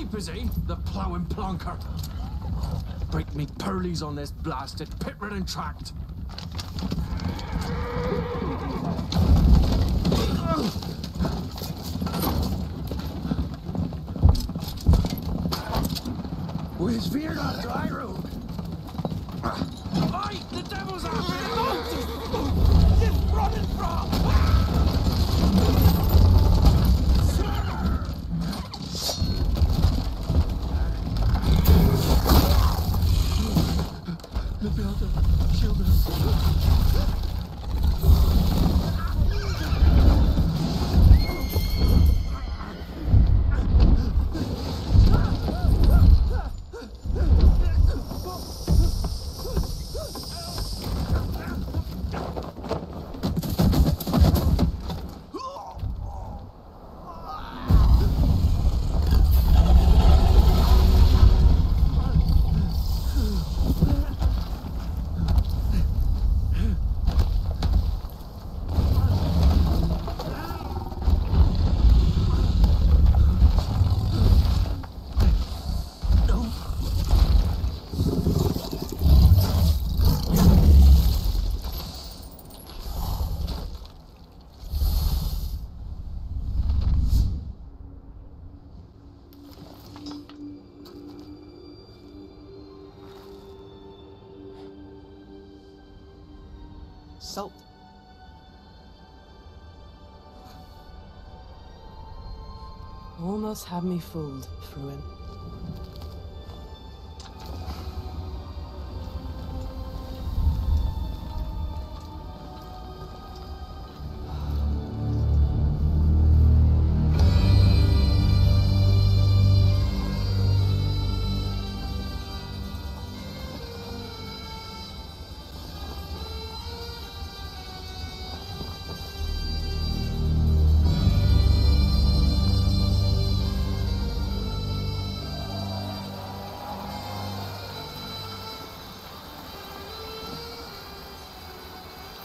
Asleep, is he? The ploughing plonker. Break me pearlies on this blasted pit-ridden tract. Where's Virna Dryrook? Aye, the devil's after him! Just running from! The builder, shield us. Salt. Almost had me fooled, Fruin.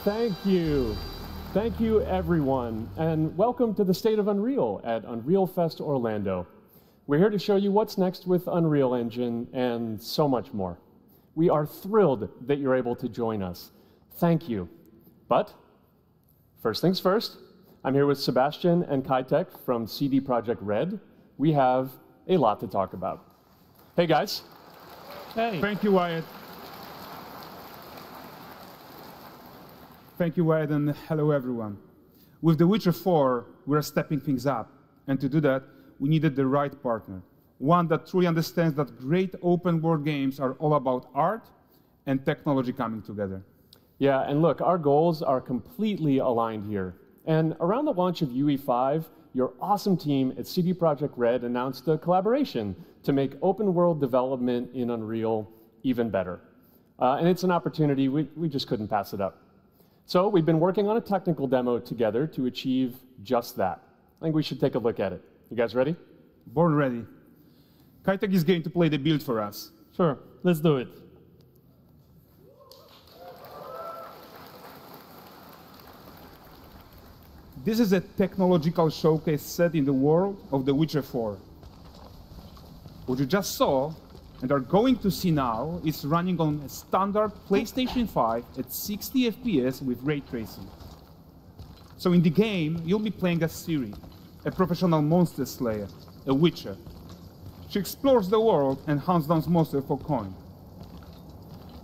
Thank you. Thank you, everyone, and welcome to the State of Unreal at Unreal Fest Orlando. We're here to show you what's next with Unreal Engine and so much more. We are thrilled that you're able to join us. Thank you. But first things first, I'm here with Sebastian and Kitek from CD Projekt Red. We have a lot to talk about. Hey, guys. Hey. Thank you, Wyatt. Thank you, Wyatt, and hello, everyone. With The Witcher 4, we're stepping things up. And to do that, we needed the right partner. One that truly understands that great open-world games are all about art and technology coming together. Yeah, and look, our goals are completely aligned here. And around the launch of UE5, your awesome team at CD Projekt Red announced a collaboration to make open-world development in Unreal even better. And it's an opportunity, we just couldn't pass it up. So we've been working on a technical demo together to achieve just that. I think we should take a look at it. You guys ready? Born ready. Kitek is going to play the build for us. Sure, let's do it. This is a technological showcase set in the world of The Witcher 4. What you just saw and are going to see now is running on a standard PlayStation 5 at 60 FPS with ray tracing. So in the game, you'll be playing as Ciri, a professional monster slayer, a witcher. She explores the world and hunts down monsters for coin.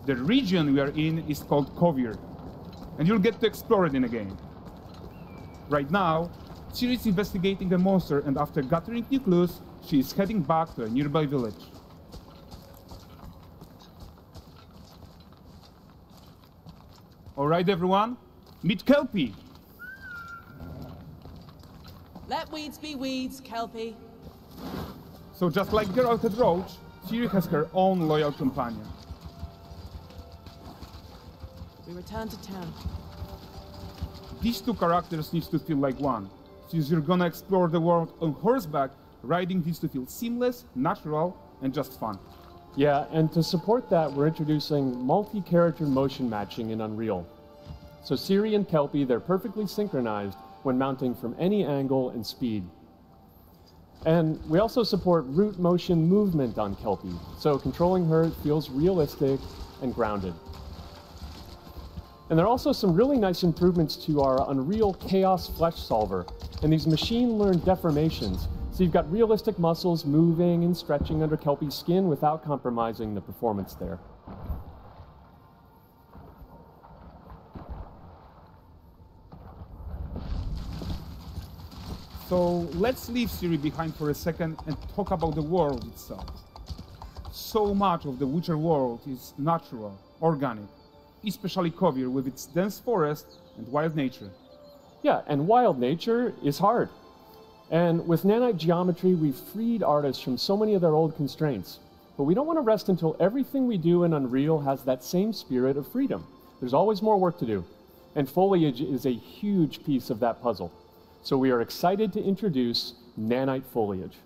The region we are in is called Kovir, and you'll get to explore it in the game. Right now, Ciri is investigating the monster, and after gathering new clues, she is heading back to a nearby village. All right, everyone, meet Kelpie. Let weeds be weeds, Kelpie. So just like Geralt and Roach, Ciri has her own loyal companion. We return to town. These two characters need to feel like one. Since you're gonna explore the world on horseback, riding needs to feel seamless, natural, and just fun. Yeah, and to support that, we're introducing multi-character motion matching in Unreal. So Ciri and Kelpie, they're perfectly synchronized when mounting from any angle and speed. And we also support root motion movement on Kelpie, so controlling her feels realistic and grounded. And there are also some really nice improvements to our Unreal Chaos Flesh Solver and these machine-learned deformations. So you've got realistic muscles moving and stretching under Kelpie's skin without compromising the performance there. So let's leave Siri behind for a second and talk about the world itself. So much of the Witcher world is natural, organic, especially Kovir with its dense forest and wild nature. Yeah, and wild nature is hard. And with nanite geometry, we've freed artists from so many of their old constraints. But we don't want to rest until everything we do in Unreal has that same spirit of freedom. There's always more work to do. And foliage is a huge piece of that puzzle. So we are excited to introduce nanite foliage.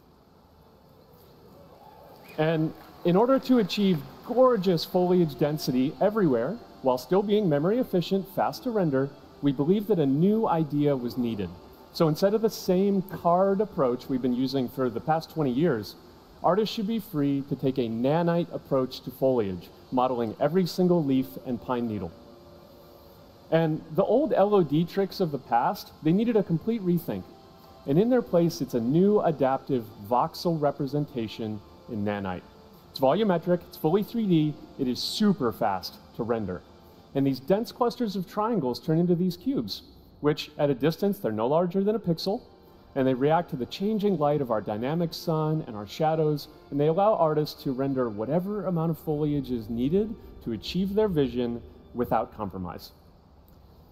And in order to achieve gorgeous foliage density everywhere, while still being memory efficient, fast to render, we believe that a new idea was needed. So instead of the same card approach we've been using for the past 20 years, artists should be free to take a nanite approach to foliage, modeling every single leaf and pine needle. And the old LOD tricks of the past, they needed a complete rethink. And in their place, it's a new adaptive voxel representation in nanite. It's volumetric, it's fully 3D, it is super fast to render. And these dense clusters of triangles turn into these cubes, which at a distance, they're no larger than a pixel, and they react to the changing light of our dynamic sun and our shadows, and they allow artists to render whatever amount of foliage is needed to achieve their vision without compromise.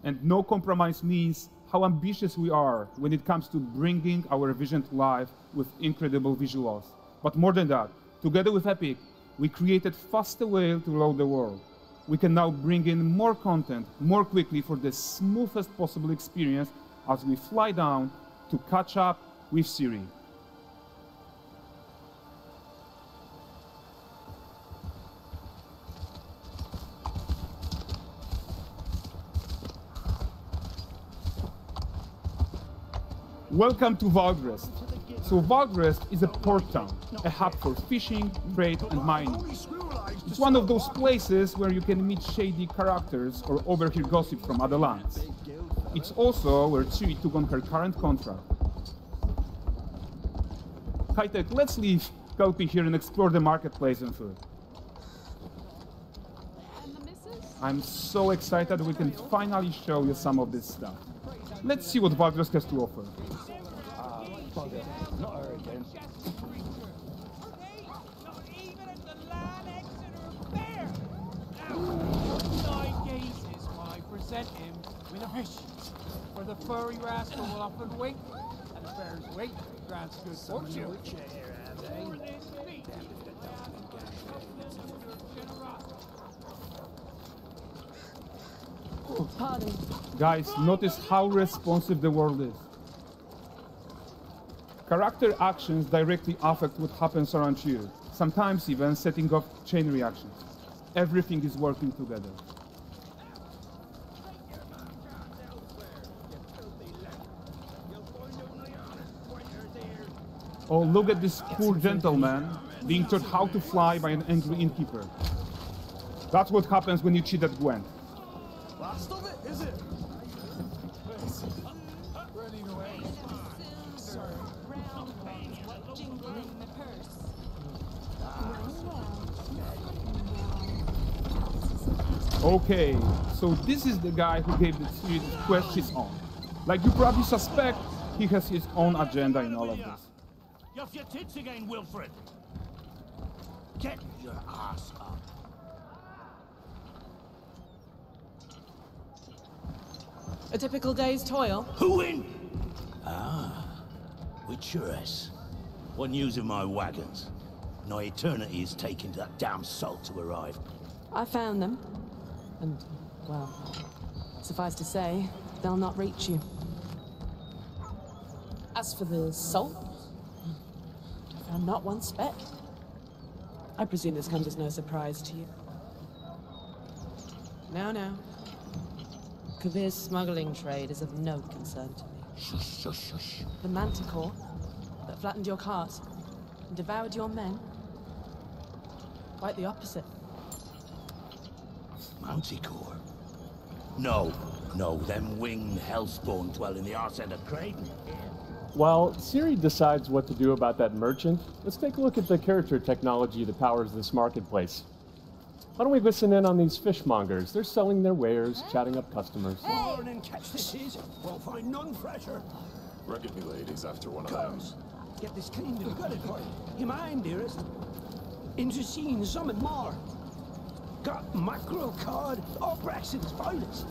And no compromise means how ambitious we are when it comes to bringing our vision to life with incredible visuals. But more than that, together with Epic, we created faster way to load the world. We can now bring in more content more quickly for the smoothest possible experience as we fly down to catch up with Siri. Welcome to Valdrest. So Valdrest is a port town, a hub for fishing, trade and mining. It's one of those places where you can meet shady characters or overhear gossip from other lands. It's also where Ciri took on her current contract. High-tech, let's leave Kelpie here and explore the marketplace and food. I'm so excited we can finally show you some of this stuff. Let's see what Valdrest has to offer. Not her again. Him with a fish. For the furry rascal will often wait, and the bear's weight grants good fortune. Pardon. Guys, notice how responsive the world is. Character actions directly affect what happens around you, sometimes even setting off chain reactions. Everything is working together. Oh, look at this poor gentleman being taught how to fly by an angry innkeeper. That's what happens when you cheat at Gwent. Last of it, is it? Running away. Okay, so this is the guy who gave the series quest his own. Like you probably suspect, he has his own agenda in all of this. You're off your tits again, Wilfred. Get your ass up. A typical day's toil. Who in? Ah, Witcheress. What news of my wagons? No eternity is taking that damn salt to arrive. I found them. And, well, suffice to say, they'll not reach you. As for the salt, I found not one speck. I presume this comes as no surprise to you. No. Kavir's smuggling trade is of no concern to me. Shush, shush, shush. The manticore that flattened your cars and devoured your men. Quite the opposite. Manticore? No, them winged hellspawn dwell in the arse end of Creighton. While Siri decides what to do about that merchant, let's take a look at the character technology that powers this marketplace. Why don't we listen in on these fishmongers? They're selling their wares, chatting up customers. Morning, catch this is. Won't find none fresher. Reckon me ladies after one of them. Get this cleaned and gutted for you. You mind, dearest? Into seeing something more. Got mackerel, cod, all Braxton's finest.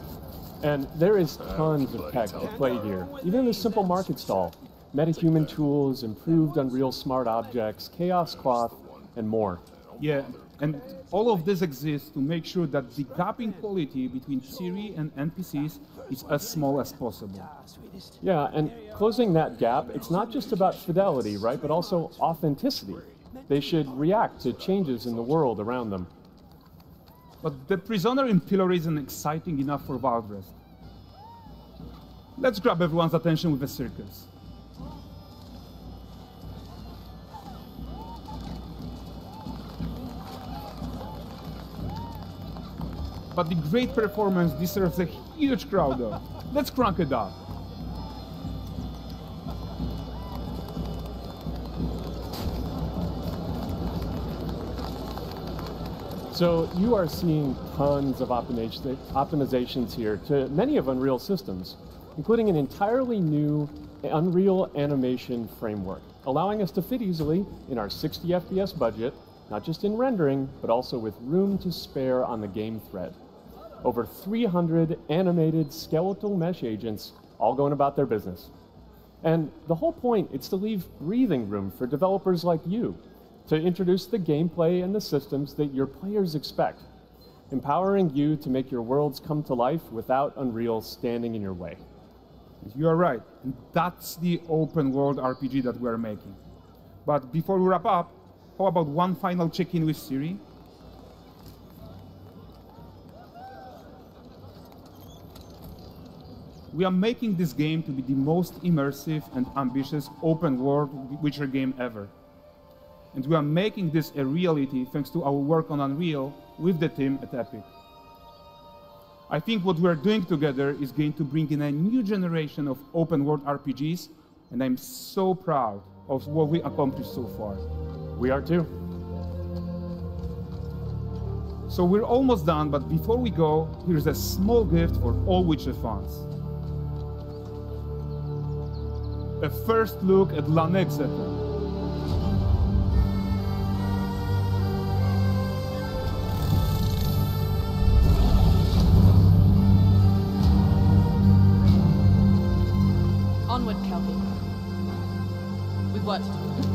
And there is tons of tech at play here, even in this simple market stall. Metahuman tools, improved Unreal smart objects, chaos cloth, and more. Yeah, and all of this exists to make sure that the gap in quality between Siri and NPCs is as small as possible. Yeah, and closing that gap, it's not just about fidelity, right, but also authenticity. They should react to changes in the world around them. But the prisoner in pillory isn't exciting enough for Valdres. Let's grab everyone's attention with a circus. But the great performance deserves a huge crowd though. Let's crank it up. So you are seeing tons of optimizations here to many of Unreal's systems, including an entirely new Unreal animation framework, allowing us to fit easily in our 60 FPS budget, not just in rendering, but also with room to spare on the game thread. Over 300 animated skeletal mesh agents all going about their business. And the whole point is to leave breathing room for developers like you to introduce the gameplay and the systems that your players expect, empowering you to make your worlds come to life without Unreal standing in your way. You are right, and that's the open world RPG that we're making. But before we wrap up, how about one final check-in with Siri? We are making this game to be the most immersive and ambitious open world Witcher game ever. And we are making this a reality thanks to our work on Unreal with the team at Epic. I think what we're doing together is going to bring in a new generation of open world RPGs, and I'm so proud of what we accomplished so far. We are too. So we're almost done, but before we go, here's a small gift for all Witcher fans. A first look at Lanexeter. Onward, Kelby. We've worked.